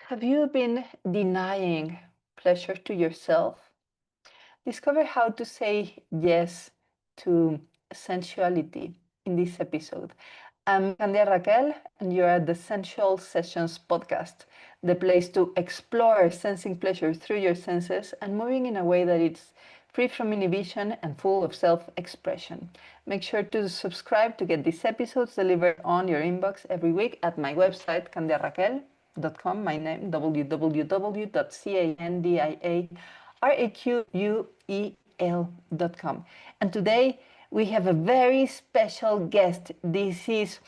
Have you been denying pleasure to yourself? Discover how to say yes to sensuality in this episode. I'm Candia Raquel, and you're at the Sensual Sessions Podcast, the place to explore sensing pleasure through your senses and moving in a way that it's free from inhibition and full of self expression. Make sure to subscribe to get these episodes delivered on your inbox every week at my website, candiaraquel.com, my name, www.candiaraquel.com. And today we have a very special guest. This is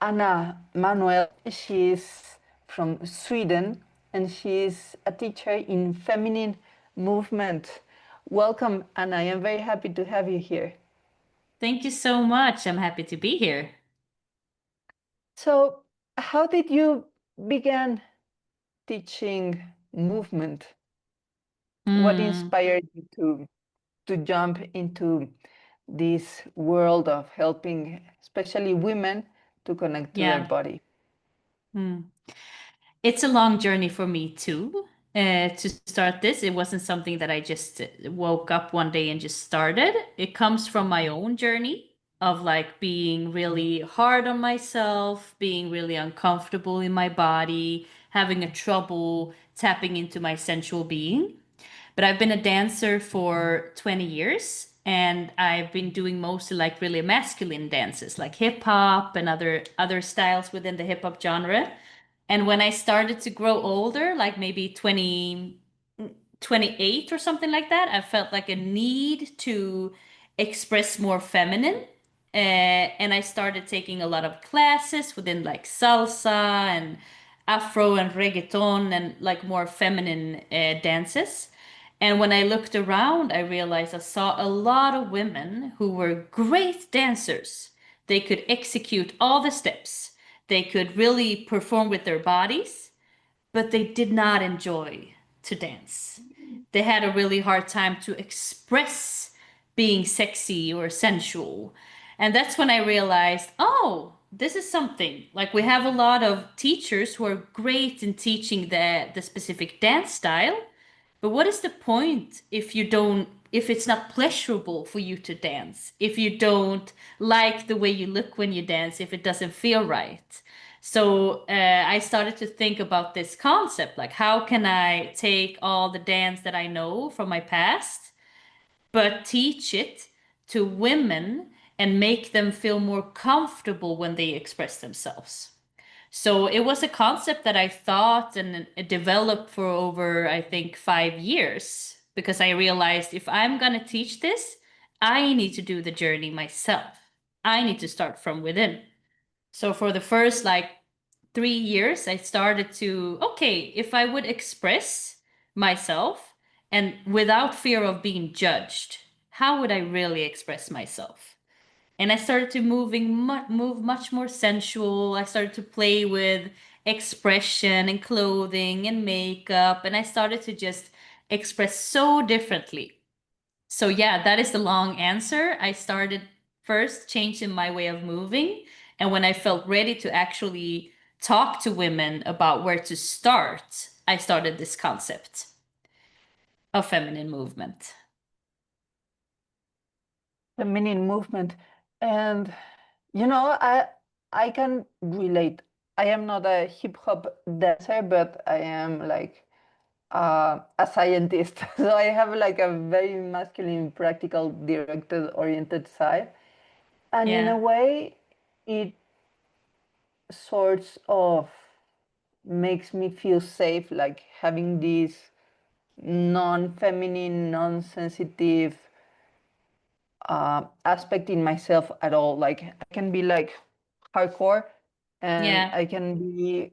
Anna Manoel. She's from Sweden and she's a teacher in feminine movement. Welcome, Anna. I am very happy to have you here. Thank you so much. I'm happy to be here. So, how did you begin teaching movement? What Hmm. inspired you to jump into this world of helping, especially women, to connect to their Yeah. body? Hmm. It's a long journey for me too. To start this, it wasn't something that I just woke up one day and just started. It comes from my own journey of like being really hard on myself, being really uncomfortable in my body, having a trouble tapping into my sensual being. But I've been a dancer for 20 years and I've been doing mostly like really masculine dances like hip hop and other styles within the hip hop genre. And when I started to grow older, like maybe 28 or something like that, I felt like a need to express more feminine. And I started taking a lot of classes within like salsa and afro and reggaeton and like more feminine dances. And when I looked around, I realized I saw a lot of women who were great dancers. They could execute all the steps. They could really perform with their bodies, but they did not enjoy to dance. They had a really hard time to express being sexy or sensual. And that's when I realized, oh, this is something. Like we have a lot of teachers who are great in teaching the specific dance style, but what is the point if it's not pleasurable for you to dance, if you don't like the way you look when you dance, if it doesn't feel right? So I started to think about this concept, like how can I take all the dance that I know from my past, but teach it to women and make them feel more comfortable when they express themselves. So it was a concept that I thought and developed for over, I think, 5 years because I realized if I'm going to teach this, I need to do the journey myself. I need to start from within. So for the first like 3 years, I started to, okay, if I would express myself and without fear of being judged, how would I really express myself? And I started to move much more sensual. I started to play with expression and clothing and makeup, and I started to just express so differently. So yeah, that is the long answer. I started first changing my way of moving, and when I felt ready to actually talk to women about where to start, I started this concept of feminine movement. Feminine movement. And I can relate. I am not a hip hop dancer, but I am like a scientist. So I have like a very masculine, practical, directed, oriented side. And in a Yeah. way, it sorts of makes me feel safe, like having this non-feminine, non-sensitive aspect in myself at all. Like I can be like hardcore, and Yeah. I can be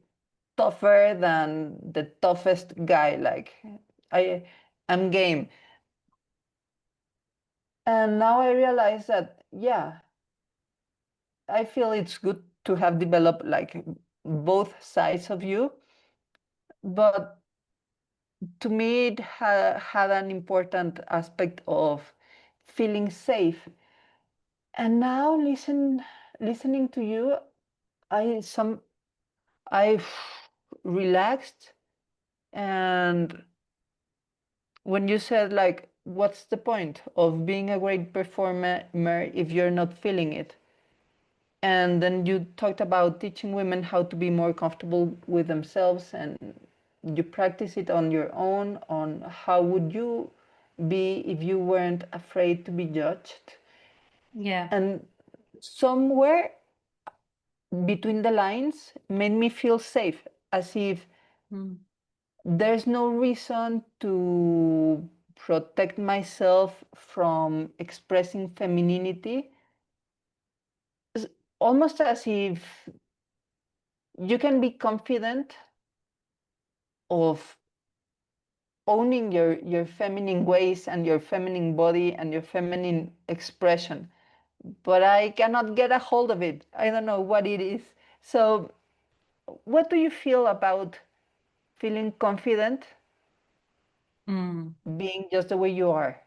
tougher than the toughest guy. Like I am game. And now I realize that yeah, I feel it's good to have developed like both sides of you, but to me it had an important aspect of feeling safe. And now listening to you, I some I relaxed. And when you said, like, what's the point of being a great performer if you're not feeling it? And then you talked about teaching women how to be more comfortable with themselves, and you practice it on your own, on how would you be if you weren't afraid to be judged. Yeah. And somewhere between the lines made me feel safe, as if Mm. there's no reason to protect myself from expressing femininity. It's almost as if you can be confident of owning your feminine ways and your feminine body and your feminine expression, but I cannot get a hold of it. I don't know what it is. So what do you feel about feeling confident Mm. being just the way you are?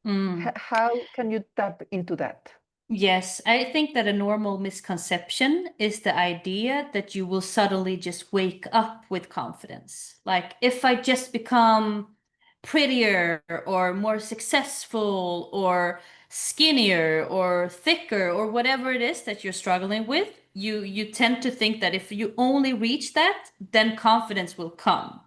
Mm. How can you tap into that? Yes, I think that a normal misconception is the idea that you will suddenly just wake up with confidence. Like, if I just become prettier or more successful or skinnier or thicker or whatever it is that you're struggling with, you tend to think that if you only reach that, then confidence will come.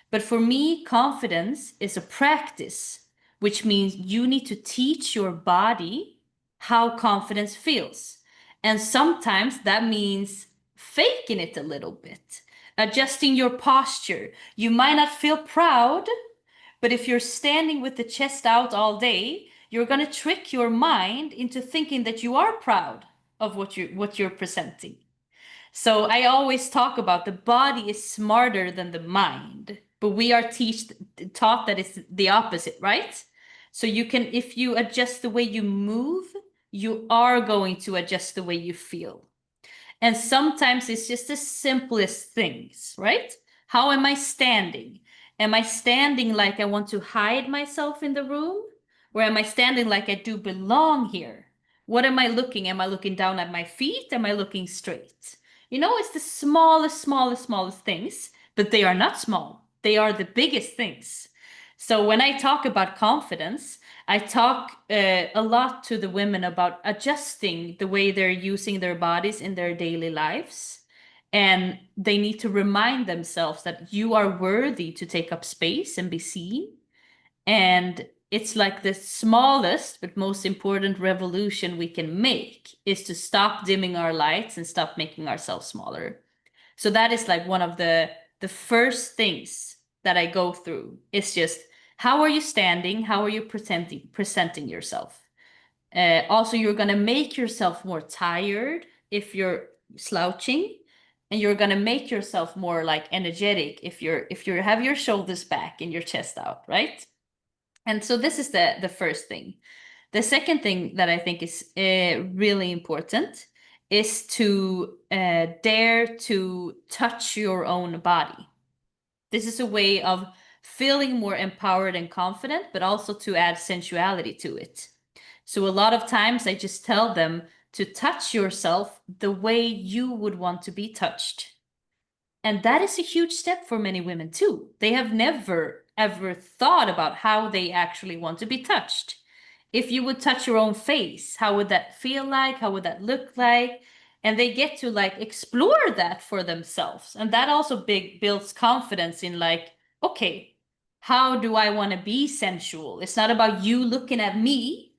But for me, confidence is a practice, which means you need to teach your body how confidence feels. And sometimes that means faking it a little bit, adjusting your posture. You might not feel proud, but if you're standing with the chest out all day, you're going to trick your mind into thinking that you are proud of what you're presenting. So I always talk about the body is smarter than the mind, but we are taught that it's the opposite, right? So you can, if you adjust the way you move, you are going to adjust the way you feel. And sometimes it's just the simplest things, right? How am I standing? Am I standing like I want to hide myself in the room? Or am I standing like I do belong here? What am I looking? Am I looking down at my feet? Am I looking straight? It's the smallest, smallest, smallest things, but they are not small. They are the biggest things. So when I talk about confidence, I talk a lot to the women about adjusting the way they're using their bodies in their daily lives. And they need to remind themselves that you are worthy to take up space and be seen. And it's like the smallest but most important revolution we can make is to stop dimming our lights and stop making ourselves smaller. So that is like one of the first things that I go through. It's just how are you standing? How are you presenting yourself? Also, you're gonna make yourself more tired if you're slouching, and you're gonna make yourself more like energetic if you have your shoulders back and your chest out, right? And so this is the first thing. The second thing that I think is really important is to dare to touch your own body. This is a way of feeling more empowered and confident, but also to add sensuality to it. So a lot of times I just tell them to touch yourself the way you would want to be touched. And that is a huge step for many women too. They have never, ever thought about how they actually want to be touched. If you would touch your own face, how would that feel like? How would that look like? And they get to like explore that for themselves. And that also builds confidence in like, okay, how do I want to be sensual? It's not about you looking at me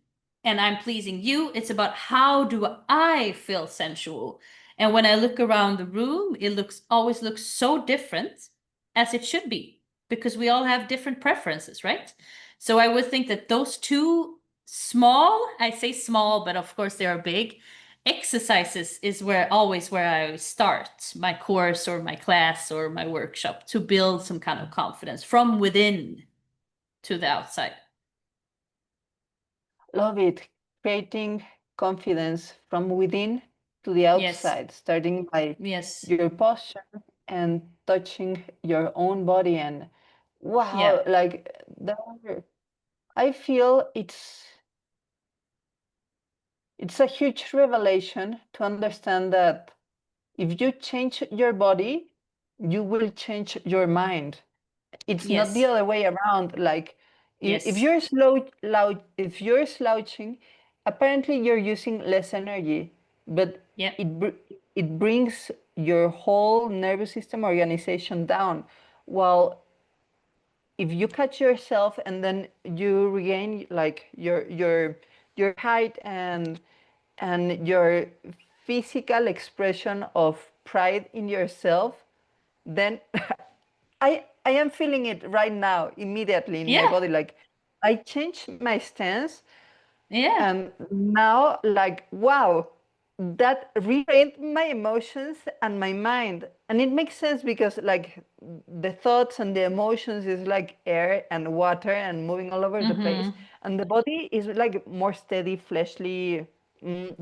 and I'm pleasing you. It's about how do I feel sensual? And when I look around the room, always looks so different as it should be because we all have different preferences, right? So I would think that those two small, I say small, but of course they are big, exercises is where I start my course or my class or my workshop to build some kind of confidence from within to the outside. Love it. Creating confidence from within to the Yes. outside, starting by Yes. your posture and touching your own body. And Yeah. wow, like that, I feel it's a huge revelation to understand that if you change your body, you will change your mind. It's not the Yes. other way around. Like if Yes. you're if you're slouching, apparently you're using less energy, but Yep. it brings your whole nervous system organization down. While if you catch yourself and then you regain like your height and your physical expression of pride in yourself, then I am feeling it right now immediately in my Yeah. body. Like I changed my stance, Yeah. and now like wow, that retrained my emotions and my mind. And it makes sense because like the thoughts and the emotions is like air and water and moving all over the place, Mm-hmm. and the body is like more steady, fleshly,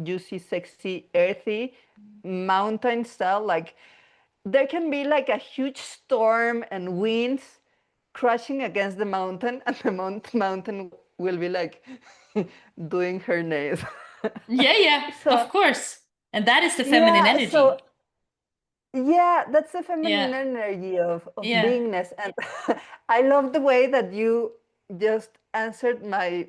juicy, sexy, earthy, mountain style. Like there can be like a huge storm and winds crashing against the mountain, and the mountain will be like doing her nails. Yeah, yeah, So of course. And that is the feminine yeah, so energy. yeah, that's the Yeah. feminine energy of Yeah. beingness. And I love the way that you just answered my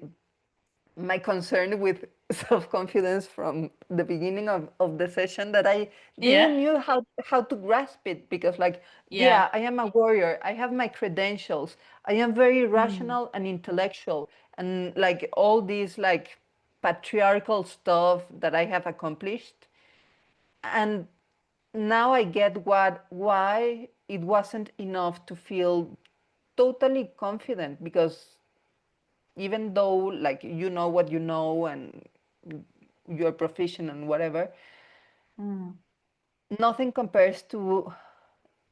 concern with self-confidence from the beginning of the session, that I Yeah. didn't knew how to grasp it. Because like Yeah. yeah, I am a warrior, I have my credentials, I am very Mm. rational and intellectual, and like all these like patriarchal stuff that I have accomplished. And now I get why it wasn't enough to feel totally confident. Because even though like you know what you know and you're proficient and whatever, Mm. nothing compares to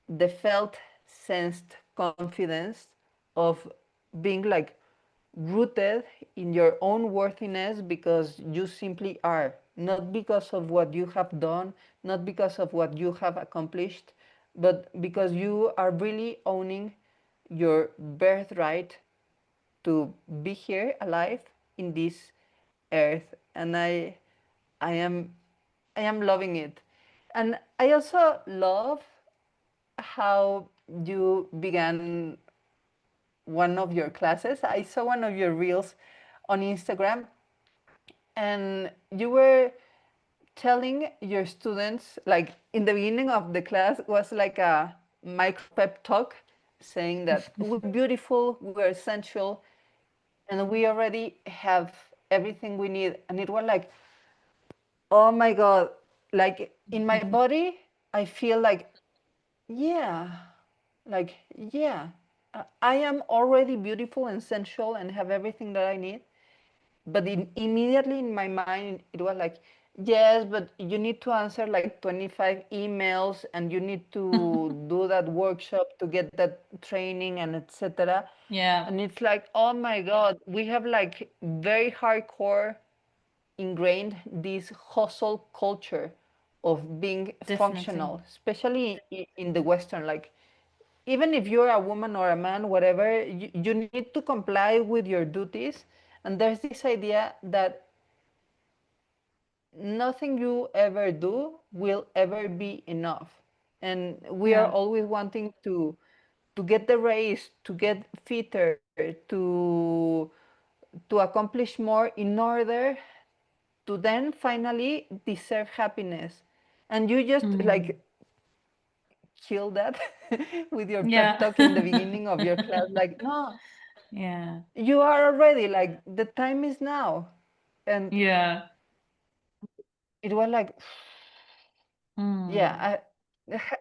the felt sensed confidence of being like rooted in your own worthiness, because you simply are, not because of what you have done, not because of what you have accomplished, but because you are really owning your birthright to be here alive in this earth. And I am I am loving it. And I also love how you began one of your classes. I saw one of your reels on Instagram, and you were telling your students, like in the beginning of the class was like a micro pep talk, saying that we're beautiful, we're sensual, and we already have everything we need. And it was like, oh my God, like in my body, I feel like, yeah, like, yeah, I am already beautiful and sensual and have everything that I need. But immediately in my mind, it was like, yes, but you need to answer like 25 emails, and you need to do that workshop to get that training and etc. Yeah, And it's like, oh my God, we have like very hardcore ingrained this hustle culture of being definitely. functional, especially in the Western. Like, even if you're a woman or a man, whatever, you need to comply with your duties. And there's this idea that nothing you ever do will ever be enough. And we are Yeah. always wanting to get the raise, to get fitter, to accomplish more in order to then finally deserve happiness. And you just Mm. like kill that with your pep Yeah. talk in the beginning of your class. Like, no, Yeah. you are already like the time is now. And Yeah. it was like, Mm. yeah.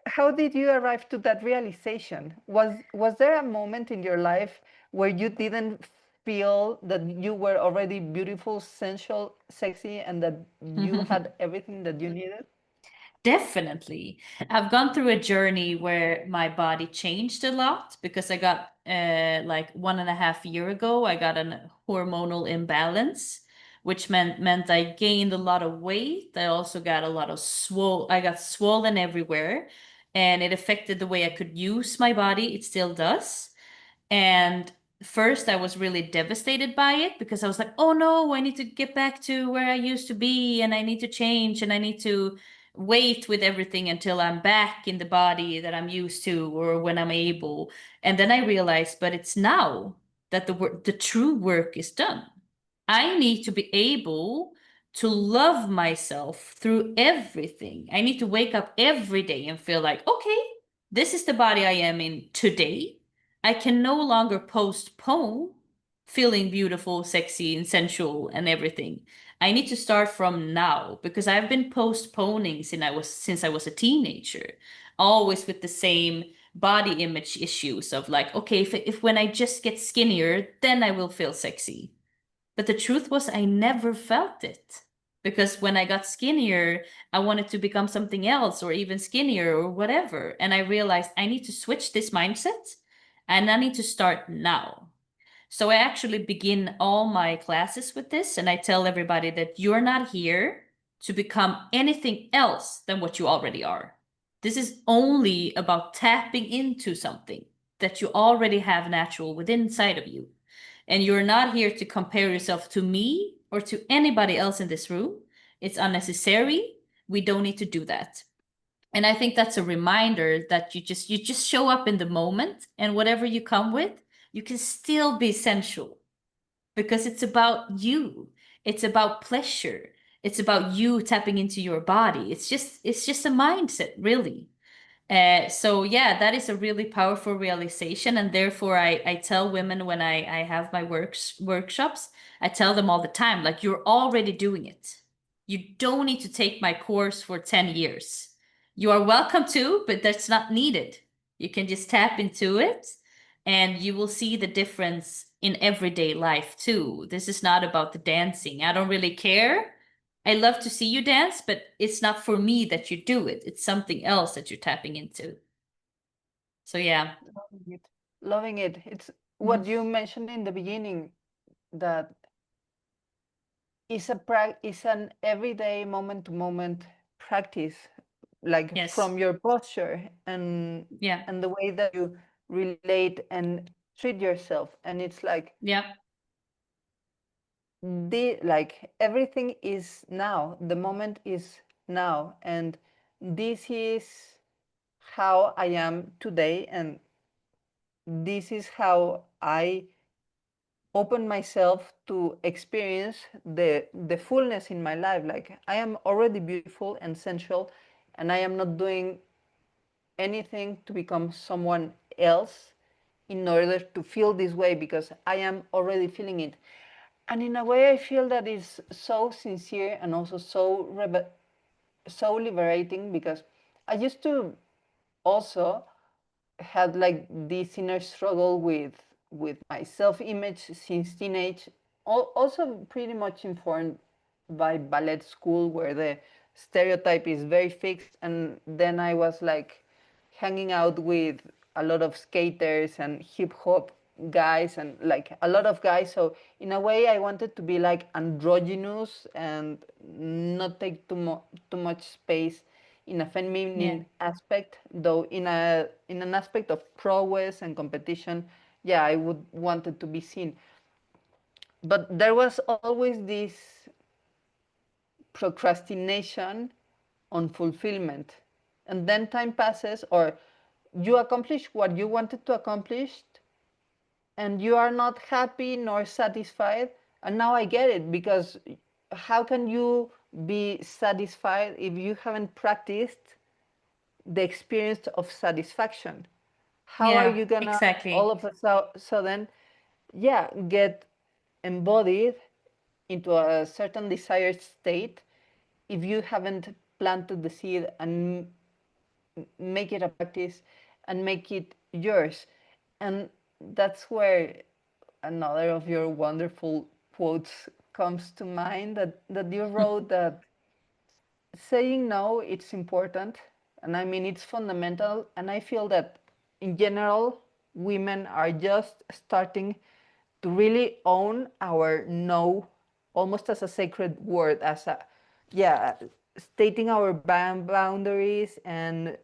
How did you arrive to that realization? Was there a moment in your life where you didn't feel that you were already beautiful, sensual, sexy, and that you had everything that you needed? Definitely. I've gone through a journey where my body changed a lot because I got like 1.5 year ago, I got a hormonal imbalance, which meant I gained a lot of weight. I also got a lot of I got swollen everywhere, and it affected the way I could use my body. It still does. And first, I was really devastated by it because I was like, oh no, I need to get back to where I used to be, and I need to change, and I need to wait with everything until I'm back in the body that I'm used to or when I'm able. And then I realized, but it's now that the true work is done. I need to be able to love myself through everything. I need to wake up every day and feel like, okay, this is the body I am in today. I can no longer postpone feeling beautiful, sexy, and sensual and everything. I need to start from now because I've been postponing since I was a teenager, always with the same body image issues of like, okay, if when I just get skinnier, then I will feel sexy. But the truth was, I never felt it. Because when I got skinnier, I wanted to become something else or even skinnier or whatever. And I realized I need to switch this mindset and I need to start now. So I actually begin all my classes with this, and I tell everybody that you're not here to become anything else than what you already are. This is only about tapping into something that you already have natural within inside of you. And you're not here to compare yourself to me or to anybody else in this room. It's unnecessary. We don't need to do that. And I think that's a reminder that you just show up in the moment, and whatever you come with, you can still be sensual because it's about you. It's about pleasure. It's about you tapping into your body. It's just a mindset, really. So yeah, that is a really powerful realization, and therefore I tell women when I have my workshops, I tell them all the time, like you're already doing it. You don't need to take my course for 10 years. You are welcome to, but that's not needed. You can just tap into it and you will see the difference in everyday life too. This is not about the dancing. I don't really care. I love to see you dance, but it's not for me that you do it. It's something else that you're tapping into. So yeah. Loving it. Loving it. It's Mhm. what you mentioned in the beginning, that is an everyday moment to moment practice, like Yes. from your posture and Yeah. the way that you relate and treat yourself. And it's like Yeah. everything is now. The moment is now, and this is how I am today, and this is how I open myself to experience the fullness in my life. Like I am already beautiful and sensual, and I am not doing anything to become someone else in order to feel this way, because I am already feeling it. And in a way I feel that is so sincere and also so liberating, because I used to also had like this inner struggle with my self-image since teenage. Also pretty much informed by ballet school, where the stereotype is very fixed. And then I was like hanging out with a lot of skaters and hip hop guys, and like a lot of guys. So in a way I wanted to be like androgynous and not take too much space in a Yeah. feminine aspect, though in an aspect of prowess and competition, yeah, I would want it to be seen. But there was always this procrastination on fulfillment. And then time passes, or you accomplish what you wanted to accomplish, and you are not happy nor satisfied. And now I get it, because how can you be satisfied if you haven't practiced the experience of satisfaction? How are Yeah. you gonna all Exactly. of a sudden, yeah, get embodied into a certain desired state if you haven't planted the seed and make it a practice and make it yours? And that's where another of your wonderful quotes comes to mind, that you wrote, that saying no, it's important. And I mean, it's fundamental. And I feel that in general, women are just starting to really own our no, almost as a sacred word, as a, yeah, stating our boundaries and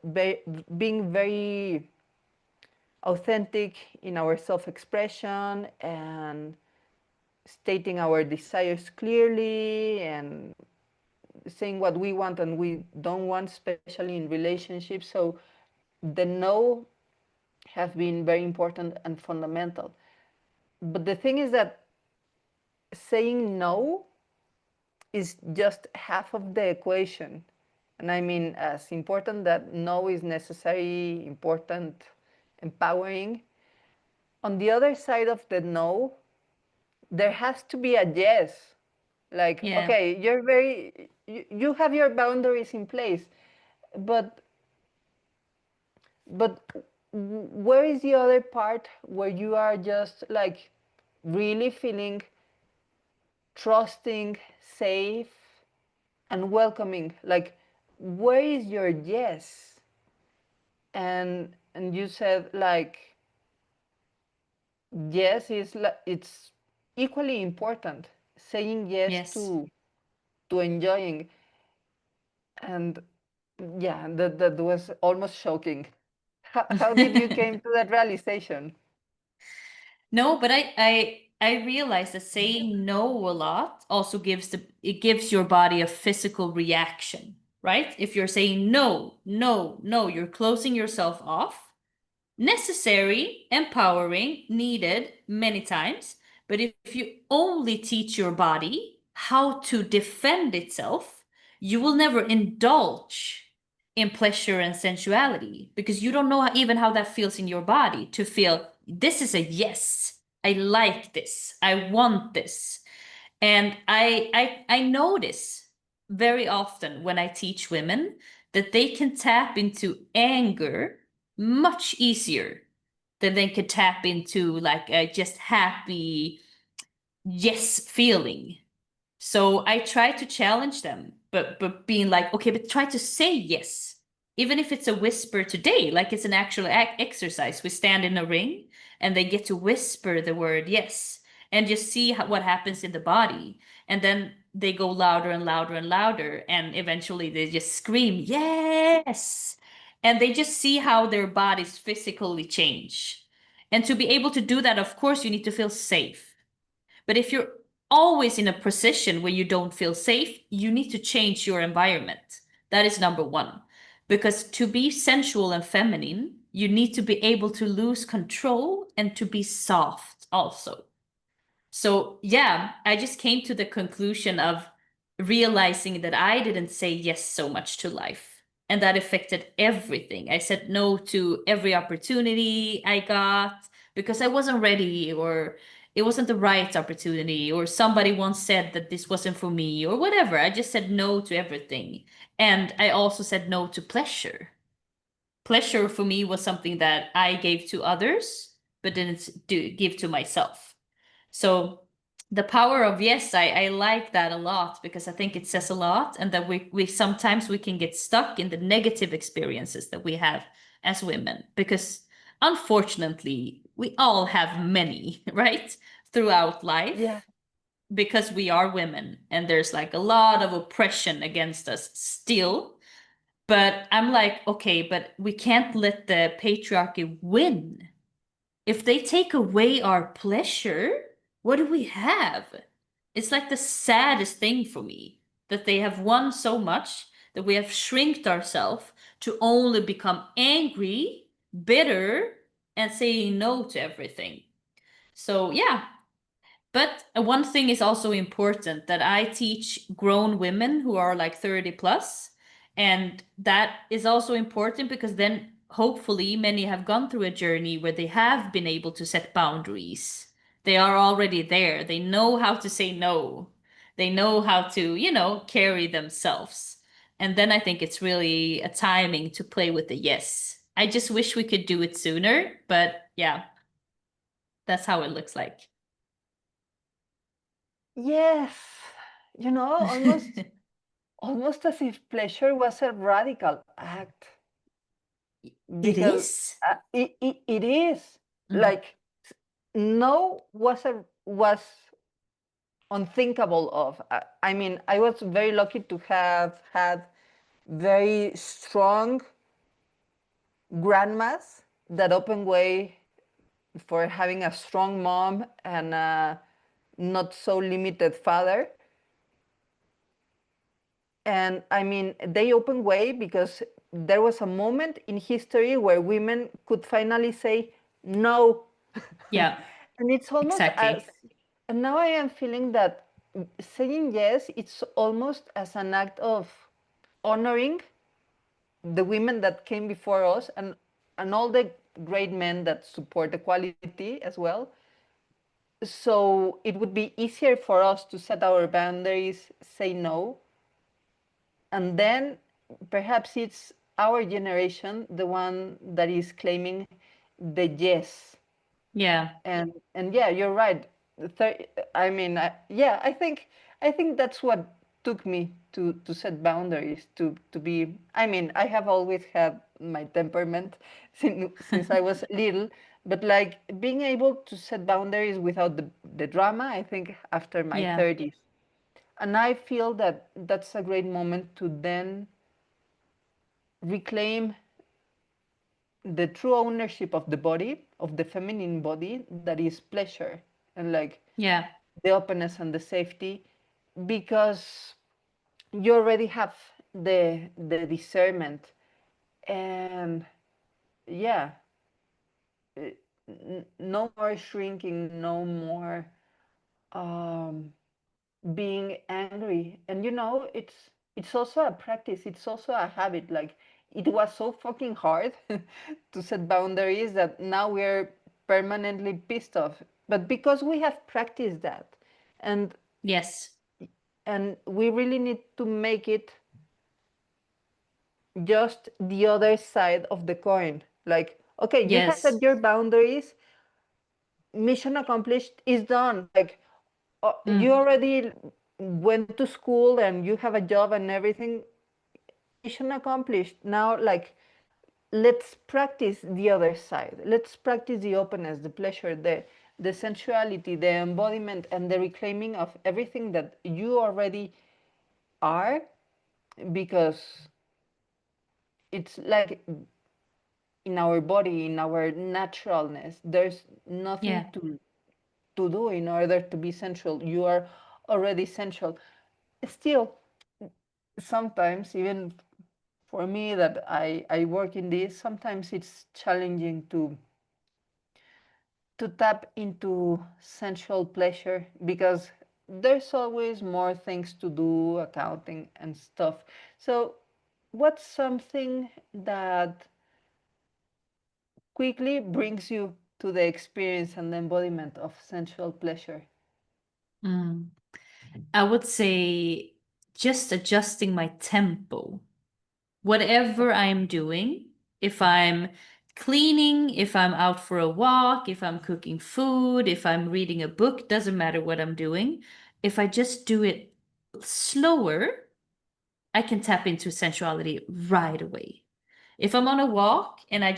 being very authentic in our self expression, and stating our desires clearly, and saying what we want and we don't want, especially in relationships. So the no has been very important and fundamental. But the thing is that saying no is just half of the equation. And I mean, as important that no is necessary, important, empowering, on the other side of the no, there has to be a yes. Like, Yeah. okay, you have your boundaries in place, but but where is the other part where you are just like really feeling trusting, safe, and welcoming? Like, where is your yes? And you said like yes is it's equally important. Saying yes Yes. to enjoying, and yeah, that was almost shocking. How did you came to that realization? No, but I realized that saying no a lot also gives your body a physical reaction, right? If you're saying no, no, no, you're closing yourself off. Necessary, empowering, needed many times. But if you only teach your body how to defend itself, you will never indulge in pleasure and sensuality because you don't know even how that feels in your body to feel this is a yes. I like this. I want this. And I notice very often when I teach women that they can tap into anger much easier than they could tap into like a just happy yes feeling. So I try to challenge them, but being like, okay, but try to say yes. Even if it's a whisper today, like it's an actual exercise. We stand in a ring and they get to whisper the word yes and just see what happens in the body. And then they go louder and louder and louder. And eventually they just scream, yes. And they just see how their bodies physically change. And to be able to do that, of course, you need to feel safe. But if you're always in a position where you don't feel safe, you need to change your environment. That is number one. Because to be sensual and feminine, you need to be able to lose control and to be soft also. So, yeah, I just came to the conclusion of realizing that I didn't say yes so much to life. And that affected everything. I said no to every opportunity I got because I wasn't ready, or it wasn't the right opportunity, or somebody once said that this wasn't for me, or whatever. I just said no to everything. And I also said no to pleasure. Pleasure for me was something that I gave to others, but didn't give to myself. So the power of yes, I like that a lot because I think it says a lot, and that we sometimes we can get stuck in the negative experiences that we have as women because unfortunately we all have many, right? Throughout Yeah. life because we are women and there's like a lot of oppression against us still. But I'm like, okay, but we can't let the patriarchy win. If they take away our pleasure, what do we have? It's like the saddest thing for me that they have won so much that we have shrinked ourselves to only become angry, bitter, and saying no to everything. So, yeah, but one thing is also important that I teach grown women who are like 30 plus. And that is also important because then hopefully many have gone through a journey where they have been able to set boundaries. They are already there. They know how to say no. They know how to, carry themselves. And then I think it's really a timing to play with the yes. I just wish we could do it sooner, but yeah, that's how it looks like. Yes. Almost as if pleasure was a radical act, It because is. it is Mhm. like no was unthinkable of. I mean, I was very lucky to have had very strong grandmas that opened way for having a strong mom and a not so limited father. And I mean, they open way because there was a moment in history where women could finally say no. Yeah, And it's almost as, exactly. and now I am feeling that saying yes, it's almost as an act of honoring the women that came before us, and all the great men that support equality as well. So it would be easier for us to set our boundaries, say no, and then perhaps it's our generation, the one that is claiming the yes. Yeah, And yeah, you're right. I mean, yeah, I think that's what took me to set boundaries, to be. I mean, I have always had my temperament since I was little, but like being able to set boundaries without the drama, I think after my yeah, 30s. And I feel that that's a great moment to then reclaim the true ownership of the body, of the feminine body, that is pleasure and like yeah, the openness and the safety, because you already have the discernment. And yeah, no more shrinking, no more um, being angry. And it's also a practice, it's also a habit. Like, it was so fucking hard to set boundaries that now we're permanently pissed off, but because we have practiced that. and yes, and we really need to make it just the other side of the coin. Like, okay, you have yes. set your boundaries, mission accomplished, is done. Like, you Mm, already went to school and you have a job and everything, mission accomplished. Now, like, let's practice the other side. Let's practice the openness, the pleasure, the sensuality, the embodiment, and the reclaiming of everything that you already are, because it's like in our body, in our naturalness, there's nothing yeah. to do in order to be sensual. You are already sensual. Still, sometimes, even for me that I work in this, sometimes it's challenging to tap into sensual pleasure because there's always more things to do, accounting and stuff. So, what's something that quickly brings you to the experience and the embodiment of sensual pleasure? Mm. I would say just adjusting my tempo. Whatever I'm doing, if I'm cleaning, if I'm out for a walk, if I'm cooking food, if I'm reading a book, doesn't matter what I'm doing. If I just do it slower, I can tap into sensuality right away. If I'm on a walk and I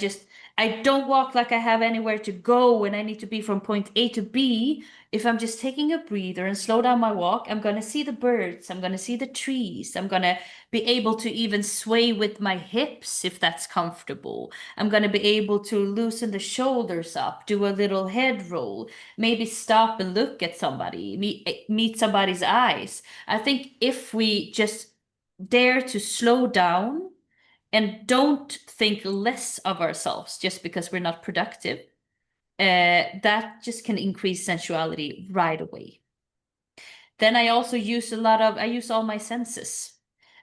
don't walk like I have anywhere to go and I need to be from point A to B, if I'm just taking a breather and slow down my walk, I'm going to see the birds, I'm going to see the trees, I'm going to be able to even sway with my hips if that's comfortable. I'm going to be able to loosen the shoulders up, do a little head roll, maybe stop and look at somebody, meet somebody's eyes. I think if we just dare to slow down and don't think less of ourselves just because we're not productive, that just can increase sensuality right away. Then I use all my senses.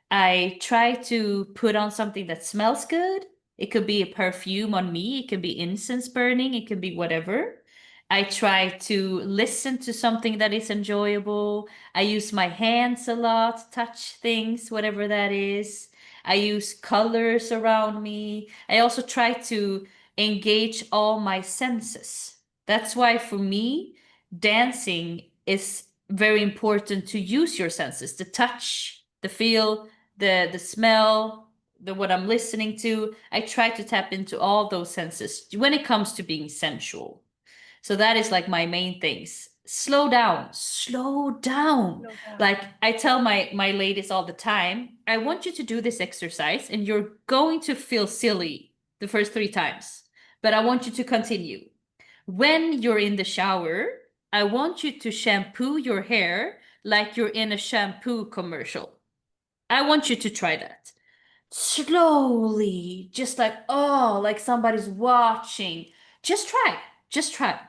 I try to put on something that smells good. It could be a perfume on me, it can be incense burning, it can be whatever. I try to listen to something that is enjoyable. I use my hands a lot, touch things, whatever that is. I use colors around me. I also try to engage all my senses. That's why for me, dancing is very important to use your senses, the touch, the feel, the smell, the what I'm listening to. I try to tap into all those senses when it comes to being sensual. So that is like my main things. Slow down, slow down. Slow down. Like I tell my ladies all the time, I want you to do this exercise and you're going to feel silly the first 3 times, but I want you to continue. When you're in the shower, I want you to shampoo your hair like you're in a shampoo commercial. I want you to try that. Slowly, just like, oh, like somebody's watching. Just try. Just try.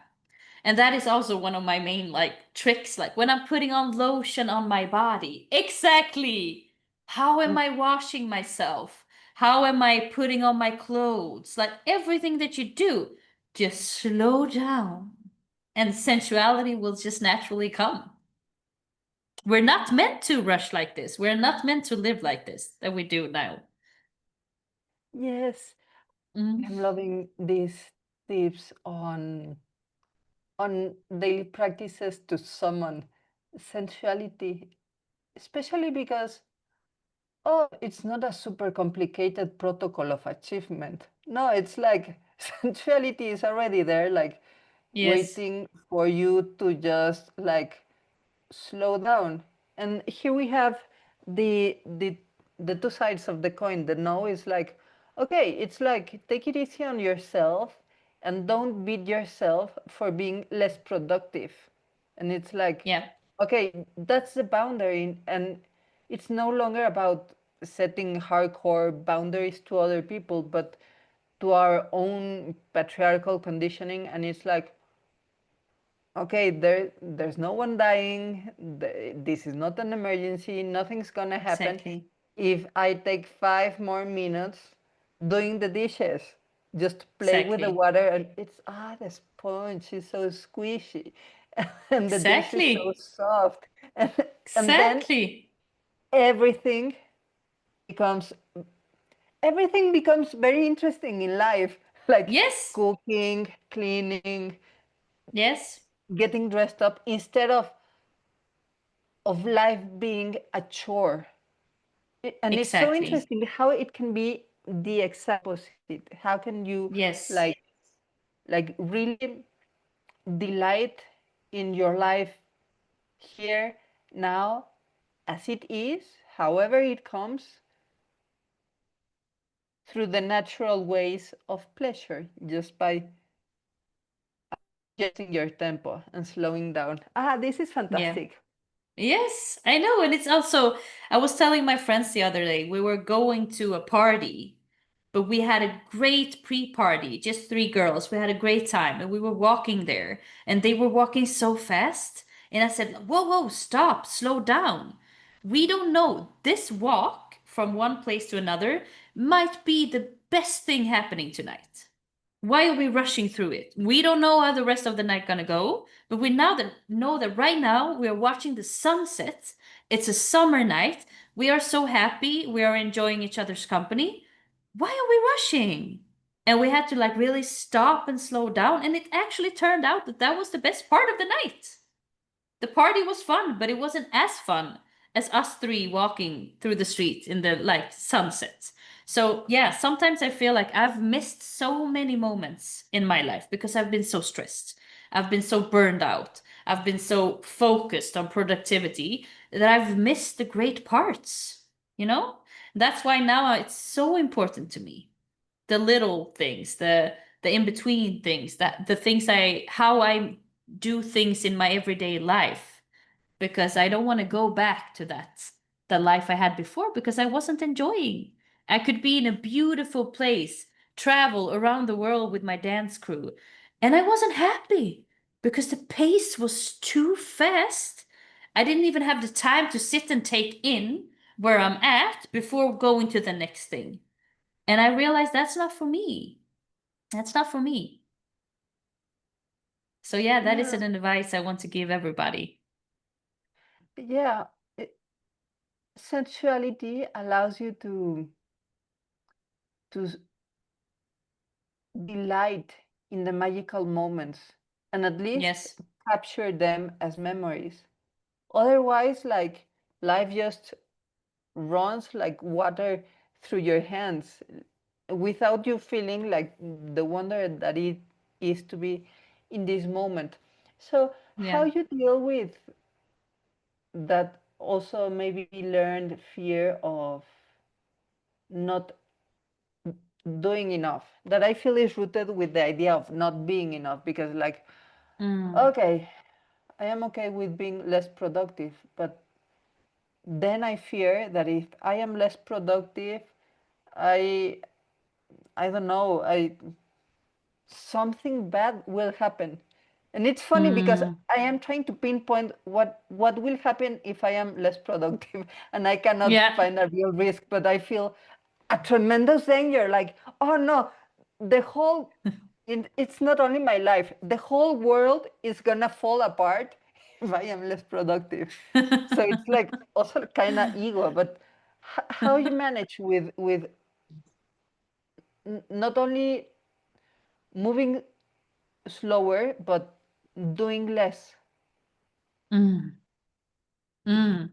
And that is also one of my main like tricks, like when I'm putting on lotion on my body. Exactly. How am I washing myself? How am I putting on my clothes? Like everything that you do, just slow down. And sensuality will just naturally come. We're not meant to rush like this. We're not meant to live like this that we do now. Yes, Mm. I'm loving these tips on daily practices to summon sensuality, especially because, oh, it's not a super complicated protocol of achievement. No, it's like sensuality is already there, like Yes. waiting for you to just like slow down. And here we have the the the two sides of the coin. The no is like, okay, it's like take it easy on yourself and don't beat yourself for being less productive. And it's like, Yeah. okay, that's the boundary, and it's no longer about setting hardcore boundaries to other people, but to our own patriarchal conditioning. And it's like, okay, there's no one dying. This is not an emergency. Nothing's gonna happen Exactly. if I take 5 more minutes doing the dishes. Just play with the Exactly. water, and it's the sponge is so squishy, and the dish is so Exactly. soft, and then Exactly. everything becomes everything becomes very interesting in life, like Yes. cooking, cleaning, Yes. getting dressed up, instead of life being a chore. And it's so Exactly. interesting how it can be the exact opposite. How can you like Yes. really delight in your life here now as it is, however it comes, through the natural ways of pleasure, just by adjusting your tempo and slowing down. This is Yeah. fantastic. Yes, I know. And it's also, I was telling my friends the other day, we were going to a party, but we had a great pre-party, just three girls. We had a great time and we were walking there and they were walking so fast. And I said, whoa, whoa, stop, slow down. We don't know. This walk from one place to another might be the best thing happening tonight. Why are we rushing through it? We don't know how the rest of the night gonna go, but we now that know that right now we are watching the sunset. It's a summer night. We are so happy. We are enjoying each other's company. Why are we rushing? And we had to like really stop and slow down. And it actually turned out that that was the best part of the night. The party was fun, but it wasn't as fun as us three walking through the street in the like sunset. So, yeah, sometimes I feel like I've missed so many moments in my life because I've been so stressed. I've been so burned out. I've been so focused on productivity that I've missed the great parts, you know? That's why now it's so important to me. The little things, the in-between things, that the things I how I do things in my everyday life because I don't want to go back to the life I had before because I wasn't enjoying. I could be in a beautiful place, travel around the world with my dance crew, and I wasn't happy because the pace was too fast. I didn't even have the time to sit and take in where I'm at before going to the next thing. And I realized that's not for me. That's not for me. So yeah, that is Yeah, an advice I want to give everybody. yeah. Sensuality allows you to delight in the magical moments and at least Yes. capture them as memories. Otherwise, like life just runs like water through your hands without you feeling like the wonder that it is to be in this moment. So, how Yeah. you deal with that also maybe learned fear of not doing enough, that I feel is rooted with the idea of not being enough, because like, Mm. okay, I am okay with being less productive, but then I fear that if I am less productive, I I don't know, I something bad will happen. And it's funny because Mm, I am trying to pinpoint what will happen if I am less productive and I cannot yeah. find a real risk, but I feel a tremendous danger like, oh no, the whole it's not only my life, the whole world is gonna fall apart if I am less productive. So it's like also kind of ego, but how you manage with not only moving slower but doing less. Mm, mm.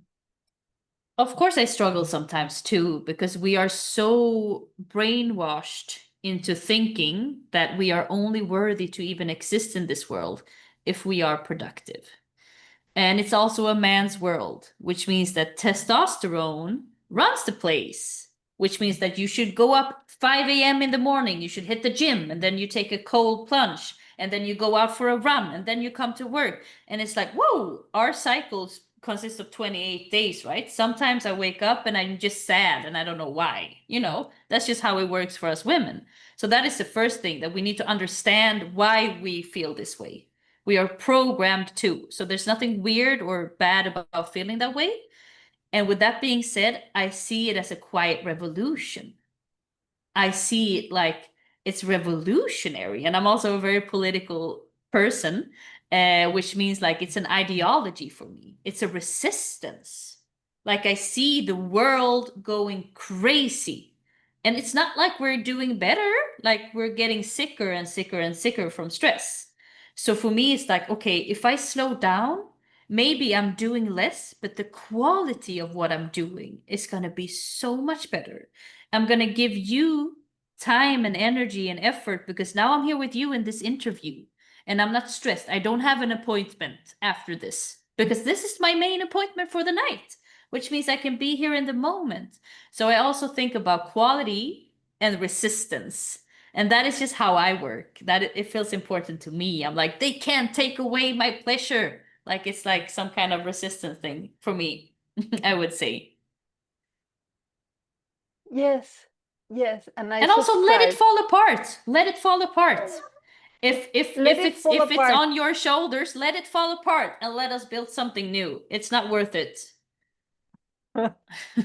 Of course, I struggle sometimes too, because we are so brainwashed into thinking that we are only worthy to even exist in this world if we are productive. And it's also a man's world, which means that testosterone runs the place, which means that you should go up 5 a.m. in the morning, you should hit the gym, and then you take a cold plunge, and then you go out for a run, and then you come to work. And it's like, whoa, our cycles consist of 28 days, right? Sometimes I wake up and I'm just sad and I don't know why. That's just how it works for us women. So that is the first thing, that we need to understand why we feel this way. We are programmed to. So there's nothing weird or bad about feeling that way. And with that being said, I see it as a quiet revolution. I see it like it's revolutionary. And I'm also a very political person, which means like it's an ideology for me. It's a resistance. Like I see the world going crazy. And it's not like we're doing better, like we're getting sicker and sicker and sicker from stress. So for me, it's like, okay, if I slow down, maybe I'm doing less, but the quality of what I'm doing is going to be so much better. I'm going to give you time and energy and effort because now I'm here with you in this interview and I'm not stressed. I don't have an appointment after this because this is my main appointment for the night, which means I can be here in the moment. So I also think about quality and resistance. And that is just how I work. That it feels important to me. I'm like, they can't take away my pleasure. Like it's like some kind of resistance thing for me, I would say. Yes, yes, and I And also let it subscribe. fall apart. Let it fall apart. If if Let if it it's fall if it's apart. on your shoulders, let it fall apart and let us build something new. It's not worth it.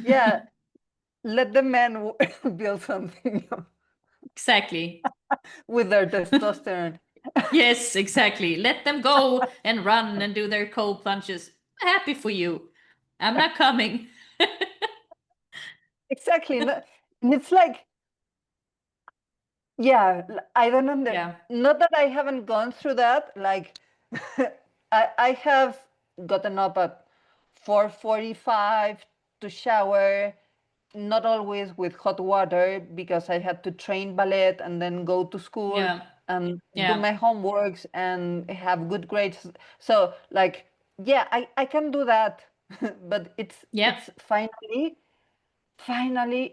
Yeah, let the men build something Exactly. with their testosterone. Yes, exactly. Let them go and run and do their cold plunges. I'm happy for you. I'm not coming. Exactly. And it's like, yeah, I don't under, Yeah. not that I haven't gone through that. Like, I have gotten up at 4:45 to shower, not always with hot water because I had to train ballet and then go to school Yeah. and do Yeah. my homeworks and have good grades. So like, yeah, I can do that, but Yeah. it's finally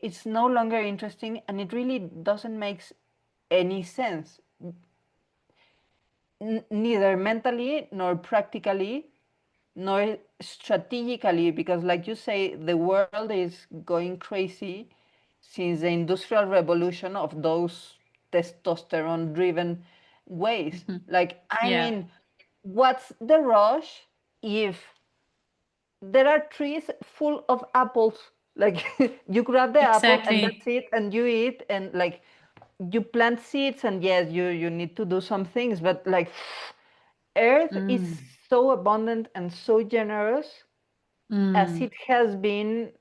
it's no longer interesting and it really doesn't make any sense, neither mentally nor practically nor strategically, because like you say, the world is going crazy since the industrial revolution of those testosterone driven ways. Like, I Yeah. mean, what's the rush if there are trees full of apples? Like, you grab the apple and that's Exactly. it, and you eat, and like, you plant seeds, and yes, you need to do some things, but like, Earth is Mm. so abundant and so generous as Mm. it has been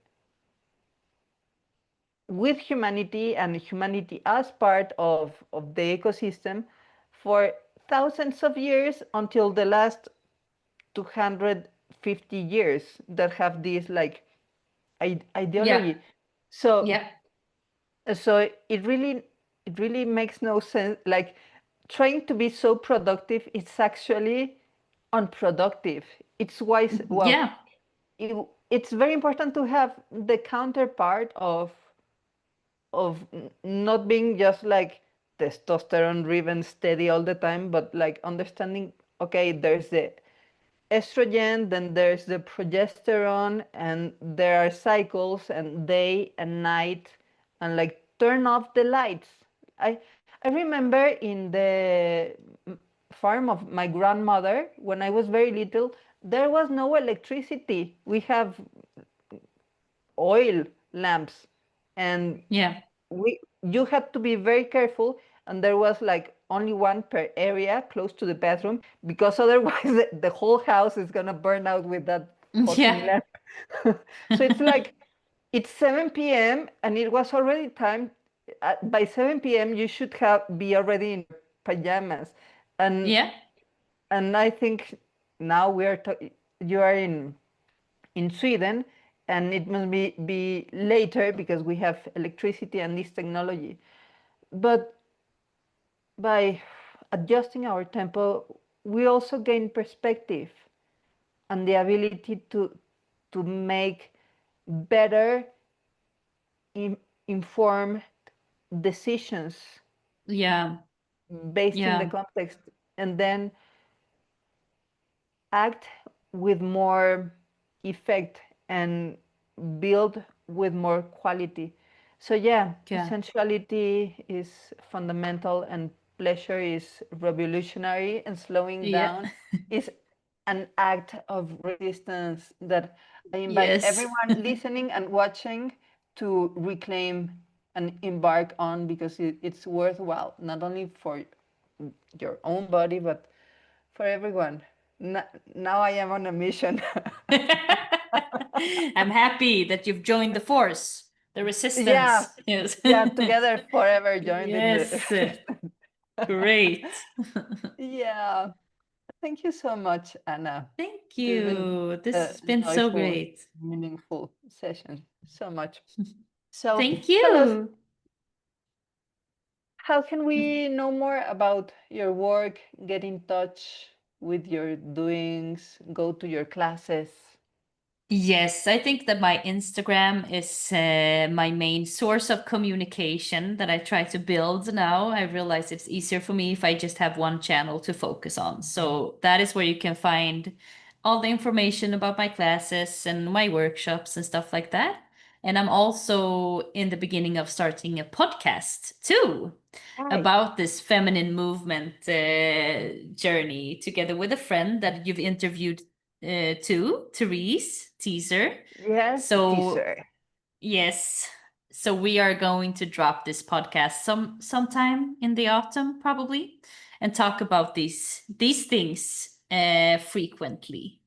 with humanity and humanity as part of the ecosystem for thousands of years until the last 250 years that have this like Yeah. ideology. So Yeah. so it really makes no sense. Like, trying to be so productive, it's actually unproductive. It's wise. Well, Yeah. it's very important to have the counterpart of not being just like testosterone driven steady all the time, but like understanding, okay, there's estrogen, then there's the progesterone, and there are cycles and day and night, and like turn off the lights. I remember in the farm of my grandmother when I was very little, there was no electricity. We have oil lamps, and Yeah. we you had to be very careful, and there was like only one per area close to the bathroom, because otherwise the whole house is gonna burn out with that fucking Yeah. lamp. So it's like it's 7 p.m. and it was already time. By 7 p.m. you should have be already in pajamas, and Yeah. I think now you are in Sweden, and it must be later because we have electricity and this technology. But by adjusting our tempo, we also gain perspective and the ability to make better informed decisions Yeah. based in the Yeah. context, and then act with more effect and build with more quality. So yeah, Yeah. sensuality is fundamental and pleasure is revolutionary, and slowing Yeah. down is an act of resistance that I invite Yes. everyone listening and watching to reclaim and embark on, because it's worthwhile, not only for your own body, but for everyone. Now I am on a mission. I'm happy that you've joined the force, the Yeah, resistance. Yes. yeah, together forever joined in the Yes. Great. yeah. Thank you so much, Anna. Thank This has been you. This a has been so joyful, great. meaningful session. So much. So Thank tell us, you. how can we know more about your work, get in touch with your doings, go to your classes? Yes, I think that my Instagram is my main source of communication that I try to build now. I realize it's easier for me if I just have one channel to focus on. So that is where you can find all the information about my classes and my workshops and stuff like that. And I'm also in the beginning of starting a podcast too Hi. about this feminine movement journey together with a friend that you've interviewed too, Therese Teaser. Yes, So teaser. yes, so we are going to drop this podcast sometime in the autumn probably, and talk about these things frequently.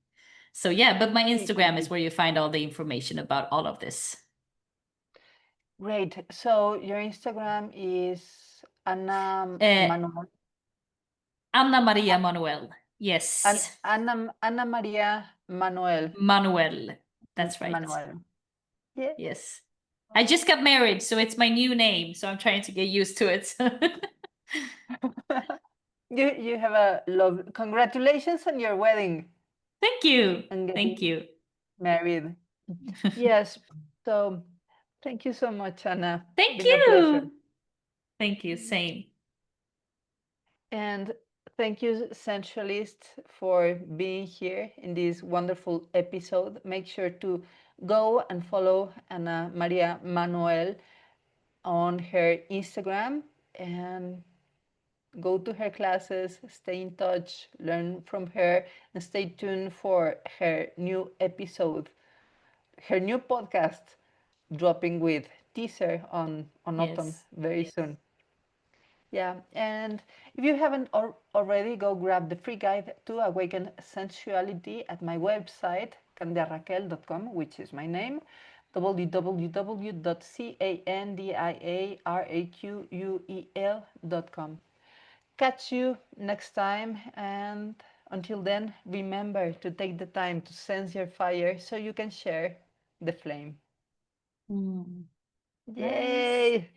So yeah, but my Instagram is Frequently. where you find all the information about all of this. Great. So your Instagram is Anna Uh, Manuel. Anna Maria Manuel. Yes, Anna Maria Manuel. Manuel. That's right. Manuel. Yeah. Yes. I just got married, so it's my new name, so I'm trying to get used to it. You have a love. Congratulations on your wedding Thank you. and Thank getting you. married. Yes. So thank you so much, Anna. Thank Been a pleasure. you. Thank you. Same. And thank you, Sensualist, for being here in this wonderful episode. Make sure to go and follow Ana Maria Manuel on her Instagram and go to her classes, stay in touch, learn from her, and stay tuned for her new episode, her new podcast dropping with teaser on autumn Yes. very soon. Yeah, and if you haven't already, go grab the free guide to awaken sensuality at my website, candiaraquel.com, which is my name, www.candiaraquel.com. Catch you next time, and until then, remember to take the time to sense your fire so you can share the flame. Mm. Nice. Yay!